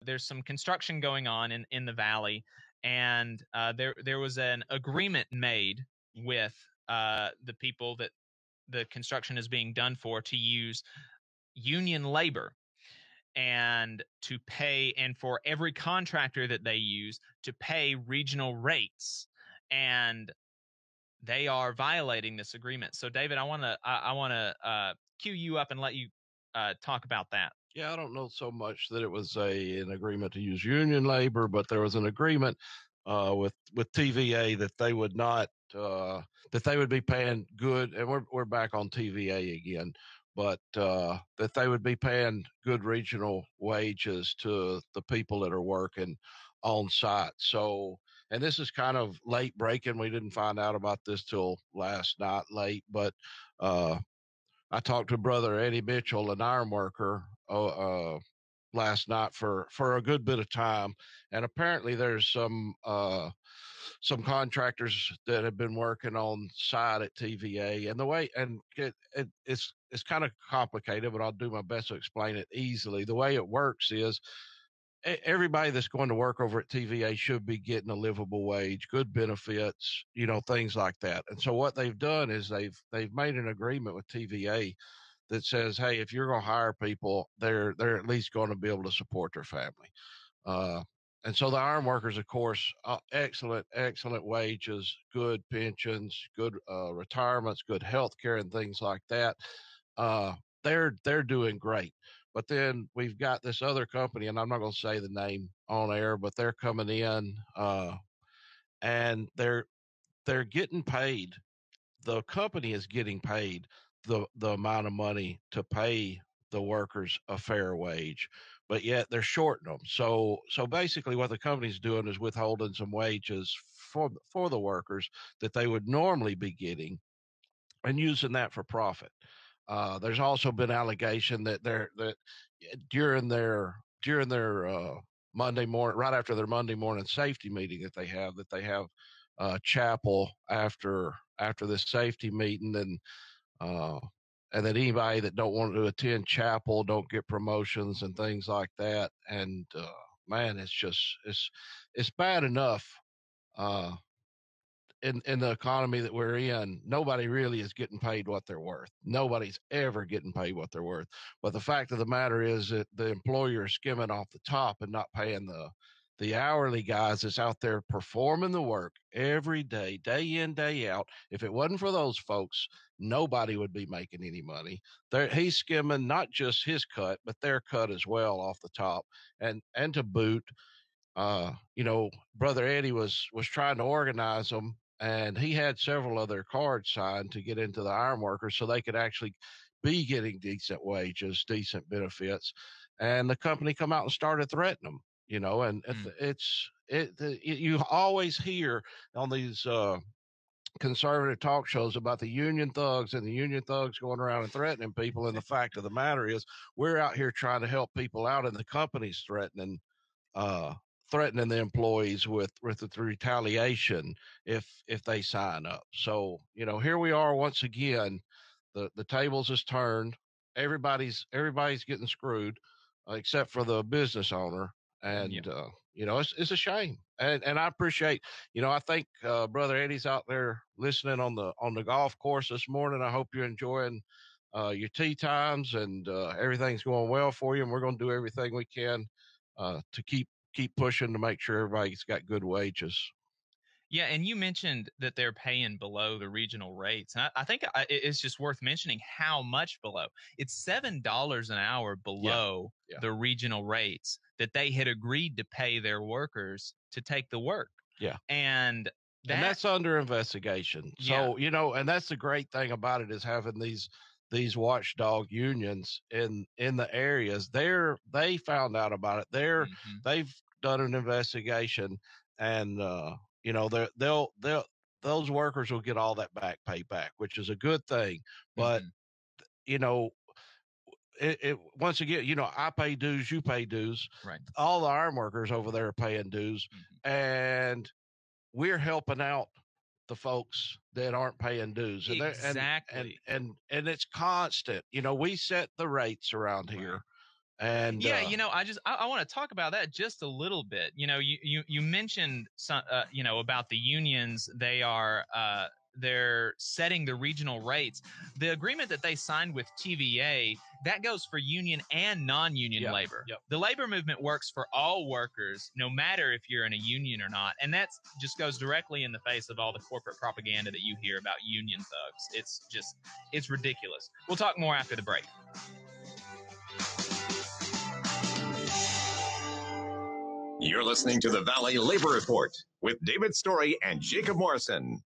there's some construction going on in the valley, and there was an agreement made with the people that the construction is being done for to use union labor and to pay, and for every contractor that they use to pay regional rates, and they are violating this agreement. So David, I want to cue you up and let you talk about that. Yeah, I don't know so much that it was an agreement to use union labor, but there was an agreement with TVA that they would not that they would be paying good, and we're back on TVA again, but that they would be paying good regional wages to the people that are working on site. So, and this is kind of late breaking. We didn't find out about this till last night late, but I talked to Brother Eddie Mitchell, an iron worker, last night for a good bit of time, and apparently there's some contractors that have been working on site at TVA, and the way, and it's kind of complicated, but I'll do my best to explain it easily. The way it works is everybody that's going to work over at TVA should be getting a livable wage, good benefits, things like that. And so what they've done is they've made an agreement with TVA that says, hey, if you're going to hire people, they're at least going to be able to support their family. And so the iron workers, of course, excellent wages, good pensions, good retirements, good health care, and things like that. They're doing great. But then we've got this other company, and I'm not going to say the name on air, but they're coming in, and they're getting paid. The company is getting paid the amount of money to pay the workers a fair wage, but yet they're shorting them. So basically what the company's doing is withholding some wages for the workers that they would normally be getting and using that for profit. There's also been allegation that during their Monday morning, right after their Monday morning safety meeting that they have chapel after this safety meeting, and that anybody that don't want to attend chapel don't get promotions and things like that. And man, it's bad enough. In the economy that we're in, nobody really is getting paid what they're worth. Nobody's ever getting paid what they're worth. But the fact of the matter is that the employer is skimming off the top and not paying the hourly guys that's out there performing the work every day, day in, day out. If it wasn't for those folks, nobody would be making any money. He's skimming not just his cut, but their cut as well off the top. And to boot, Brother Eddie was trying to organize them, and he had several of their cards signed to get into the ironworkers so they could actually be getting decent wages, decent benefits. And the company come out and started threatening them, and you always hear on these conservative talk shows about the union thugs and the union thugs going around and threatening people. And the fact of the matter is we're out here trying to help people out, and the company's threatening the employees with the retaliation if they sign up. So, here we are once again, the tables is turned. Everybody's getting screwed, except for the business owner. And, it's a shame. And I appreciate, I think, Brother Eddie's out there listening on the golf course this morning. I hope you're enjoying your tee times, and everything's going well for you. And we're going to do everything we can to keep pushing to make sure everybody's got good wages. Yeah, and you mentioned that they're paying below the regional rates. And I think it's just worth mentioning how much below. It's $7 an hour below the regional rates that they had agreed to pay their workers to take the work. Yeah. And that's under investigation. So, and that's the great thing about it, is having these watchdog unions in the areas. They found out about it. They've done an investigation, and those workers will get all that pay back, which is a good thing. But it once again, I pay dues, you pay dues. Right. All the iron workers over there are paying dues, and we're helping out the folks that aren't paying dues. And exactly. And it's constant. We set the rates around here, And yeah, I want to talk about that just a little bit. You mentioned some, about the unions. They're setting the regional rates. The agreement that they signed with TVA, that goes for union and non-union labor. Yep. The labor movement works for all workers, no matter if you're in a union or not. And that just goes directly in the face of all the corporate propaganda that you hear about union thugs. It's ridiculous. We'll talk more after the break. You're listening to the Valley Labor Report with David Story and Jacob Morrison.